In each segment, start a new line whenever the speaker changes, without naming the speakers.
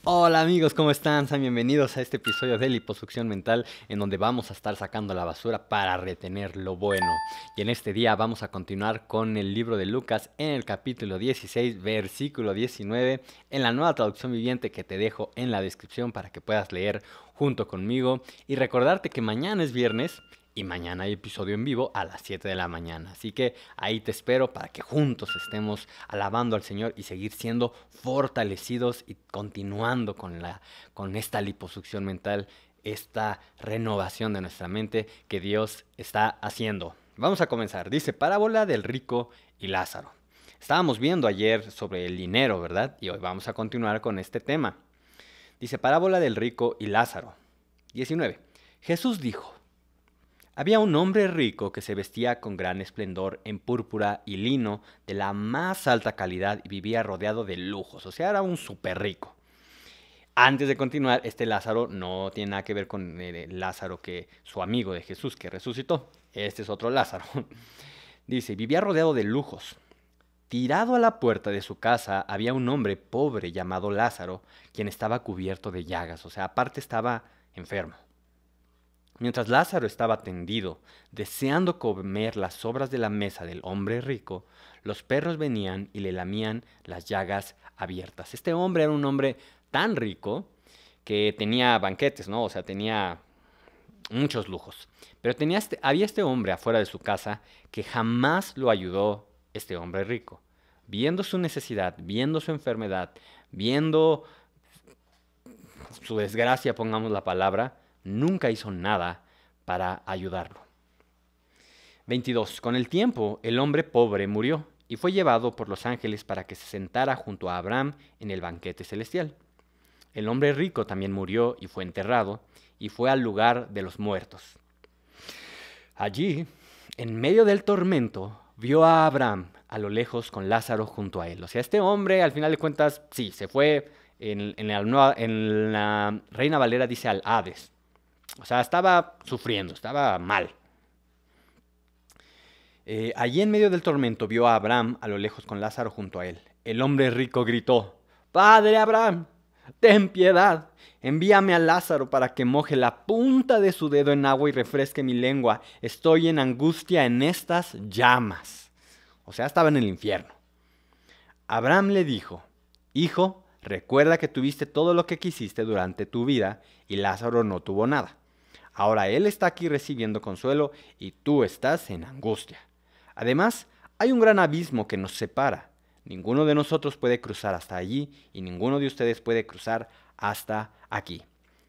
Hola amigos, ¿cómo están? Sean bienvenidos a este episodio de Liposucción Mental en donde vamos a estar sacando la basura para retener lo bueno. Y en este día vamos a continuar con el libro de Lucas en el capítulo 16, versículo 19, en la nueva traducción viviente que te dejo en la descripción para que puedas leer junto conmigo. Y recordarte que mañana es viernes y mañana hay episodio en vivo a las 7 de la mañana. Así que ahí te espero para que juntos estemos alabando al Señor y seguir siendo fortalecidos y continuando con esta liposucción mental, esta renovación de nuestra mente que Dios está haciendo. Vamos a comenzar. Dice, parábola del rico y Lázaro. Estábamos viendo ayer sobre el dinero, ¿verdad? Y hoy vamos a continuar con este tema. Dice, parábola del rico y Lázaro. 19. Jesús dijo, había un hombre rico que se vestía con gran esplendor en púrpura y lino de la más alta calidad y vivía rodeado de lujos, o sea, era un súper rico. Antes de continuar, este Lázaro no tiene nada que ver con el Lázaro que su amigo de Jesús que resucitó. Este es otro Lázaro. Dice, vivía rodeado de lujos. Tirado a la puerta de su casa había un hombre pobre llamado Lázaro, quien estaba cubierto de llagas, o sea, aparte estaba enfermo. Mientras Lázaro estaba tendido, deseando comer las sobras de la mesa del hombre rico, los perros venían y le lamían las llagas abiertas. Este hombre era un hombre tan rico que tenía banquetes, ¿no? O sea, tenía muchos lujos. Pero había este hombre afuera de su casa que jamás lo ayudó este hombre rico. Viendo su necesidad, viendo su enfermedad, viendo su desgracia, pongamos la palabra, nunca hizo nada para ayudarlo. 22. Con el tiempo, el hombre pobre murió y fue llevado por los ángeles para que se sentara junto a Abraham en el banquete celestial. El hombre rico también murió y fue enterrado y fue al lugar de los muertos. Allí, en medio del tormento, vio a Abraham a lo lejos con Lázaro junto a él. O sea, este hombre, al final de cuentas, sí, se fue en la Reina Valera dice al Hades. O sea, estaba sufriendo, estaba mal. Allí en medio del tormento vio a Abraham a lo lejos con Lázaro junto a él. El hombre rico gritó, Padre Abraham, ten piedad, envíame a Lázaro para que moje la punta de su dedo en agua y refresque mi lengua. Estoy en angustia en estas llamas. O sea, estaba en el infierno. Abraham le dijo, Hijo, recuerda que tuviste todo lo que quisiste durante tu vida y Lázaro no tuvo nada. Ahora él está aquí recibiendo consuelo y tú estás en angustia. Además, hay un gran abismo que nos separa. Ninguno de nosotros puede cruzar hasta allí y ninguno de ustedes puede cruzar hasta aquí.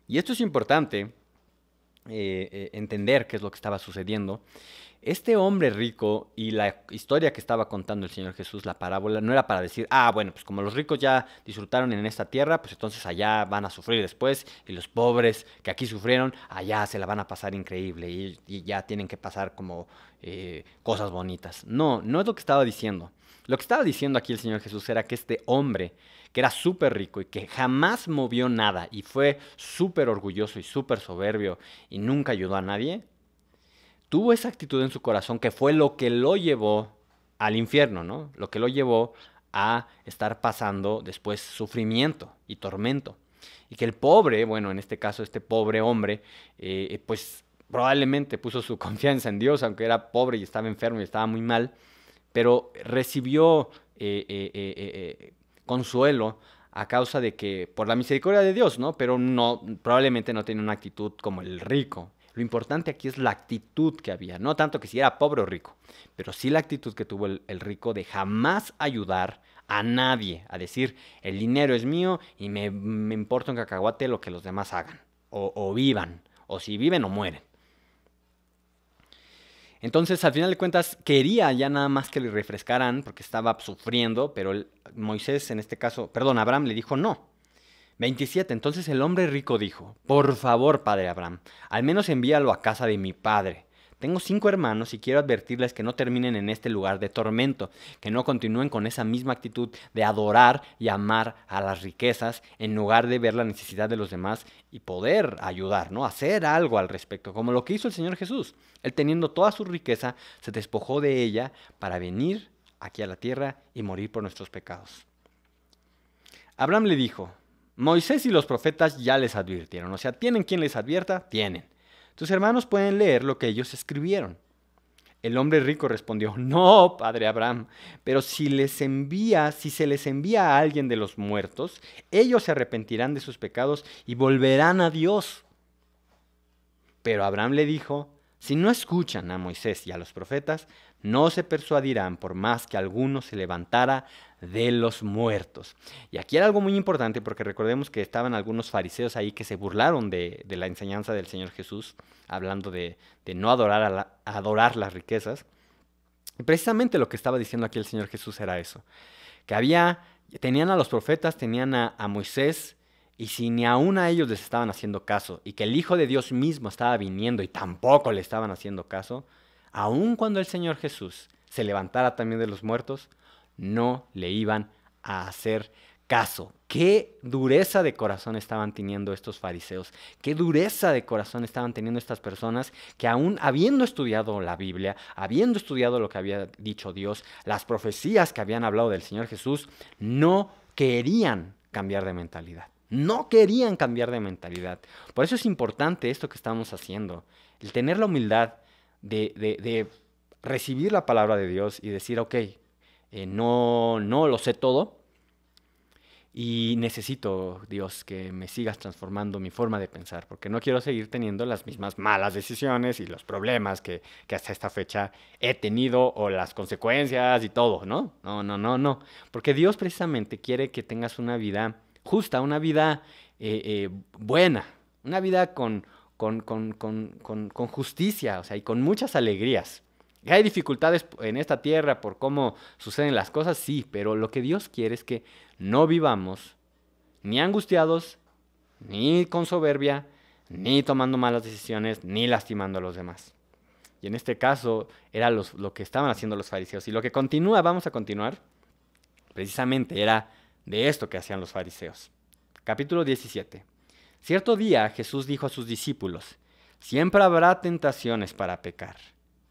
Y esto es importante entender qué es lo que estaba sucediendo. Este hombre rico y la historia que estaba contando el Señor Jesús, la parábola, no era para decir, bueno, pues como los ricos ya disfrutaron en esta tierra, pues entonces allá van a sufrir después, y los pobres que aquí sufrieron, allá se la van a pasar increíble y ya tienen que pasar como cosas bonitas. No, no es lo que estaba diciendo. Lo que estaba diciendo aquí el Señor Jesús era que este hombre, que era súper rico y que jamás movió nada y fue súper orgulloso y súper soberbio y nunca ayudó a nadie, tuvo esa actitud en su corazón que fue lo que lo llevó al infierno, ¿no? Lo que lo llevó a estar pasando después sufrimiento y tormento. Y que el pobre, bueno, en este caso este pobre hombre, pues probablemente puso su confianza en Dios, aunque era pobre y estaba enfermo y estaba muy mal, pero recibió consuelo a causa de que, por la misericordia de Dios, ¿no? Pero no, probablemente no tenía una actitud como el rico. Lo importante aquí es la actitud que había, no tanto que si era pobre o rico, pero sí la actitud que tuvo el rico de jamás ayudar a nadie, a decir, el dinero es mío y me importa un cacahuate lo que los demás hagan, o vivan, o si viven o mueren. Entonces, al final de cuentas, quería ya nada más que le refrescaran porque estaba sufriendo, pero Moisés, en este caso, perdón, Abraham le dijo no. 27. Entonces el hombre rico dijo, por favor, padre Abraham, al menos envíalo a casa de mi padre. Tengo 5 hermanos y quiero advertirles que no terminen en este lugar de tormento, que no continúen con esa misma actitud de adorar y amar a las riquezas en lugar de ver la necesidad de los demás y poder ayudar, ¿no? Hacer algo al respecto, como lo que hizo el Señor Jesús. Él teniendo toda su riqueza, se despojó de ella para venir aquí a la tierra y morir por nuestros pecados. Abraham le dijo, Moisés y los profetas ya les advirtieron. O sea, ¿tienen quien les advierta? Tienen. Tus hermanos pueden leer lo que ellos escribieron. El hombre rico respondió, no, padre Abraham, pero si se les envía a alguien de los muertos, ellos se arrepentirán de sus pecados y volverán a Dios. Pero Abraham le dijo, si no escuchan a Moisés y a los profetas, no se persuadirán por más que alguno se levantara de los muertos. Y aquí era algo muy importante porque recordemos que estaban algunos fariseos ahí que se burlaron de la enseñanza del Señor Jesús, hablando de no adorar las riquezas. Y precisamente lo que estaba diciendo aquí el Señor Jesús era eso, que tenían a los profetas, tenían a Moisés, y si ni aún a ellos les estaban haciendo caso, y que el Hijo de Dios mismo estaba viniendo y tampoco le estaban haciendo caso, aun cuando el Señor Jesús se levantara también de los muertos, no le iban a hacer caso. Qué dureza de corazón estaban teniendo estos fariseos, qué dureza de corazón estaban teniendo estas personas que aún habiendo estudiado la Biblia, habiendo estudiado lo que había dicho Dios, las profecías que habían hablado del Señor Jesús, no querían cambiar de mentalidad. No querían cambiar de mentalidad. Por eso es importante esto que estamos haciendo, el tener la humildad de recibir la palabra de Dios y decir, ok, no lo sé todo y necesito, Dios, que me sigas transformando mi forma de pensar, porque no quiero seguir teniendo las mismas malas decisiones y los problemas que hasta esta fecha he tenido o las consecuencias y todo, ¿no? No, porque Dios precisamente quiere que tengas una vida justa, una vida buena, una vida con justicia, o sea, y con muchas alegrías. Hay dificultades en esta tierra por cómo suceden las cosas, sí, pero lo que Dios quiere es que no vivamos ni angustiados, ni con soberbia, ni tomando malas decisiones, ni lastimando a los demás. Y en este caso era lo que estaban haciendo los fariseos. Y lo que vamos a continuar, precisamente era de esto que hacían los fariseos. Capítulo 17. Cierto día Jesús dijo a sus discípulos, siempre habrá tentaciones para pecar.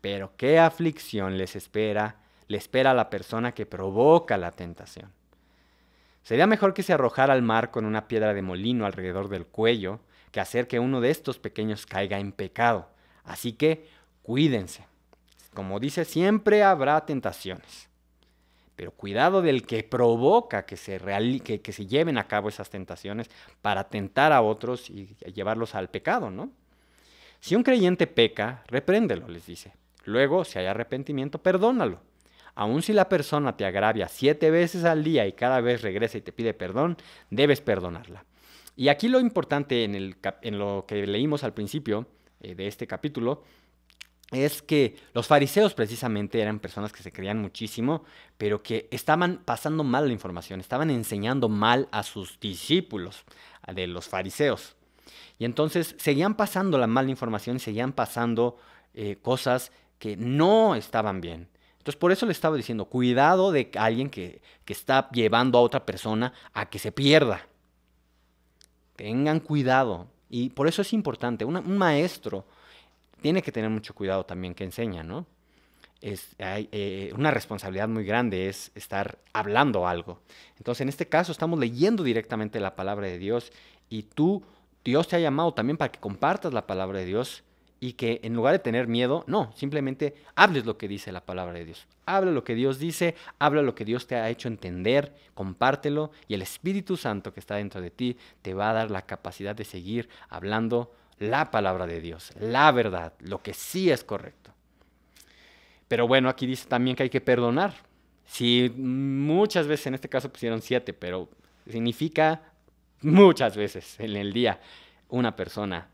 Pero qué aflicción le espera a la persona que provoca la tentación. Sería mejor que se arrojara al mar con una piedra de molino alrededor del cuello que hacer que uno de estos pequeños caiga en pecado. Así que cuídense. Como dice, siempre habrá tentaciones. Pero cuidado del que provoca que se lleven a cabo esas tentaciones para tentar a otros y llevarlos al pecado, ¿no? Si un creyente peca, repréndelo, les dice. Luego, si hay arrepentimiento, perdónalo. Aun si la persona te agravia 7 veces al día y cada vez regresa y te pide perdón, debes perdonarla. Y aquí lo importante en lo que leímos al principio de este capítulo es que los fariseos precisamente eran personas que se creían muchísimo, pero que estaban pasando mal la información, estaban enseñando mal a sus discípulos, de los fariseos. Y entonces seguían pasando la mala información, seguían pasando cosas que no estaban bien. Entonces por eso le estaba diciendo, cuidado de alguien que está llevando a otra persona a que se pierda. Tengan cuidado. Y por eso es importante, un maestro tiene que tener mucho cuidado también que enseña, ¿no? Hay una responsabilidad muy grande es estar hablando algo. Entonces en este caso estamos leyendo directamente la palabra de Dios y Dios te ha llamado también para que compartas la palabra de Dios y que en lugar de tener miedo, no, simplemente hables lo que dice la palabra de Dios. Habla lo que Dios dice, habla lo que Dios te ha hecho entender, compártelo y el Espíritu Santo que está dentro de ti te va a dar la capacidad de seguir hablando la palabra de Dios, la verdad, lo que sí es correcto. Pero bueno, aquí dice también que hay que perdonar. Sí, muchas veces, en este caso pusieron 7, pero significa muchas veces en el día una persona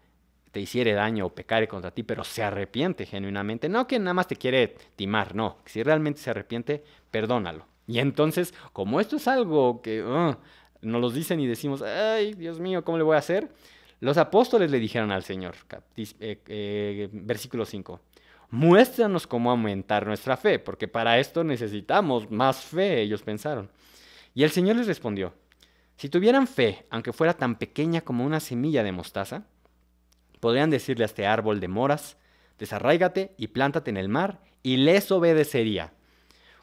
te hiciere daño o pecare contra ti, pero se arrepiente genuinamente. No que nada más te quiere timar, no. Si realmente se arrepiente, perdónalo. Y entonces, como esto es algo que nos lo dicen y decimos, ay, Dios mío, ¿cómo le voy a hacer? Los apóstoles le dijeron al Señor, versículo 5, muéstranos cómo aumentar nuestra fe, porque para esto necesitamos más fe, ellos pensaron. Y el Señor les respondió, si tuvieran fe, aunque fuera tan pequeña como una semilla de mostaza, podrían decirle a este árbol de moras, desarráigate y plántate en el mar, y les obedecería.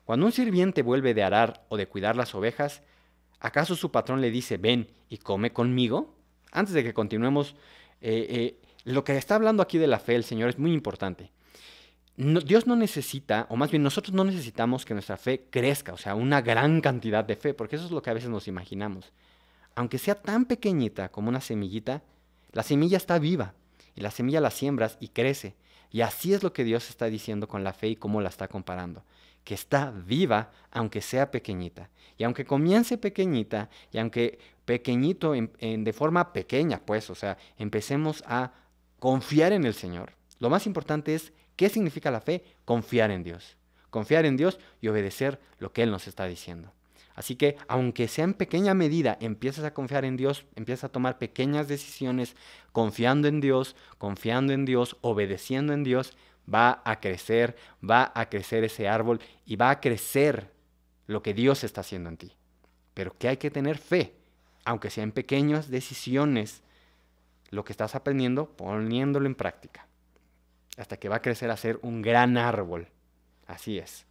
Cuando un sirviente vuelve de arar o de cuidar las ovejas, ¿Acaso su patrón le dice, ven y come conmigo? Antes de que continuemos, lo que está hablando aquí de la fe el Señor es muy importante. Dios no necesita, o más bien nosotros no necesitamos que nuestra fe crezca, o sea, una gran cantidad de fe, porque eso es lo que a veces nos imaginamos. Aunque sea tan pequeñita como una semillita, la semilla está viva, y la semilla la siembras y crece. Y así es lo que Dios está diciendo con la fe y cómo la está comparando. Que está viva, aunque sea pequeñita. Y aunque comience pequeñita, y aunque pequeñito de forma pequeña, pues, o sea, empecemos a confiar en el Señor. Lo más importante es, ¿qué significa la fe? Confiar en Dios. Confiar en Dios y obedecer lo que Él nos está diciendo. Así que, aunque sea en pequeña medida, empiezas a confiar en Dios, empiezas a tomar pequeñas decisiones, confiando en Dios, obedeciendo en Dios, va a crecer ese árbol y va a crecer lo que Dios está haciendo en ti. Pero que hay que tener fe, aunque sea en pequeñas decisiones, lo que estás aprendiendo, poniéndolo en práctica, hasta que va a crecer a ser un gran árbol. Así es.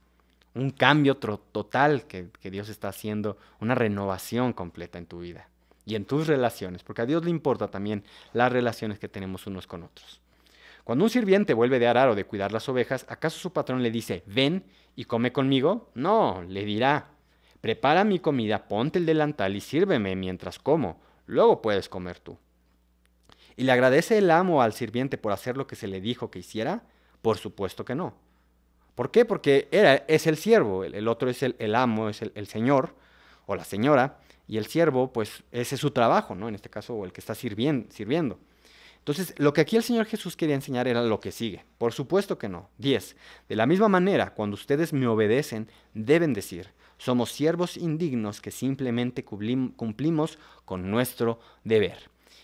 Un cambio total que Dios está haciendo, una renovación completa en tu vida y en tus relaciones, porque a Dios le importa también las relaciones que tenemos unos con otros. Cuando un sirviente vuelve de arar o de cuidar las ovejas, ¿acaso su patrón le dice, ven y come conmigo? No, le dirá, prepara mi comida, ponte el delantal y sírveme mientras como, luego puedes comer tú. ¿Y le agradece el amo al sirviente por hacer lo que se le dijo que hiciera? Por supuesto que no. ¿Por qué? Porque es el siervo, el otro es el amo, es el señor o la señora, y el siervo, pues ese es su trabajo, ¿no? En este caso, o el que está sirviendo. Entonces, lo que aquí el Señor Jesús quería enseñar era lo que sigue. Por supuesto que no. 10. De la misma manera, cuando ustedes me obedecen, deben decir, somos siervos indignos que simplemente cumplimos con nuestro deber.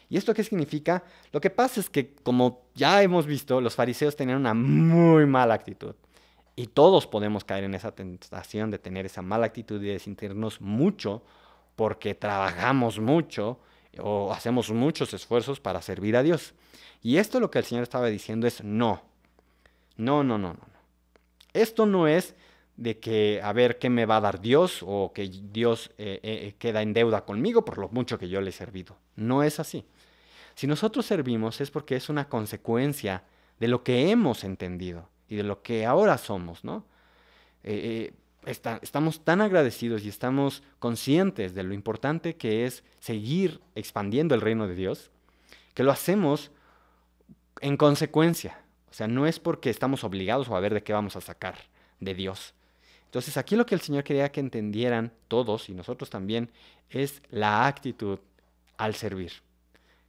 ¿Y esto qué significa? Lo que pasa es que, como ya hemos visto, los fariseos tenían una muy mala actitud. Y todos podemos caer en esa tentación de tener esa mala actitud y de sentirnos mucho porque trabajamos mucho o hacemos muchos esfuerzos para servir a Dios. Y esto lo que el Señor estaba diciendo es no. No, no, no, no. Esto no es de que a ver qué me va a dar Dios o que Dios queda en deuda conmigo por lo mucho que yo le he servido. No es así. Si nosotros servimos es porque es una consecuencia de lo que hemos entendido y de lo que ahora somos, ¿no? Estamos tan agradecidos y estamos conscientes de lo importante que es seguir expandiendo el reino de Dios, que lo hacemos en consecuencia. O sea, no es porque estamos obligados o a ver de qué vamos a sacar de Dios. Entonces, aquí lo que el Señor quería que entendieran todos y nosotros también es la actitud al servir.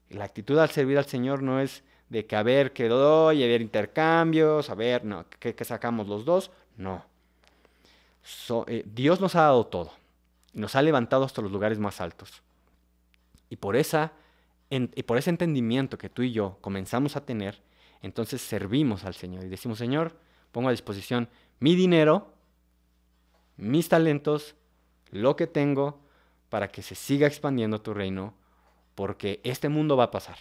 Y la actitud al servir al Señor no es de que a ver qué doy, a ver intercambios, a ver no, qué sacamos los dos. No. Dios nos ha dado todo. Nos ha levantado hasta los lugares más altos. Y por ese entendimiento que tú y yo comenzamos a tener, entonces servimos al Señor y decimos, Señor, pongo a disposición mi dinero, mis talentos, lo que tengo, para que se siga expandiendo tu reino, porque este mundo va a pasar.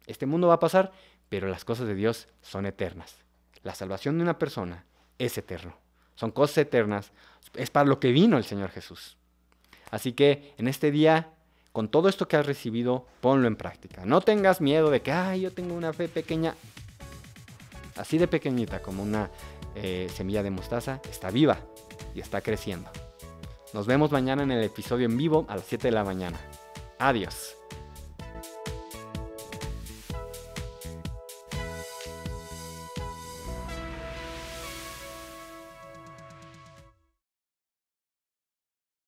Este mundo va a pasar, pero las cosas de Dios son eternas. La salvación de una persona es eterno. Son cosas eternas. Es para lo que vino el Señor Jesús. Así que en este día, con todo esto que has recibido, ponlo en práctica. No tengas miedo de que, yo tengo una fe pequeña. Así de pequeñita como una semilla de mostaza, está viva y está creciendo. Nos vemos mañana en el episodio en vivo a las 7 de la mañana. Adiós.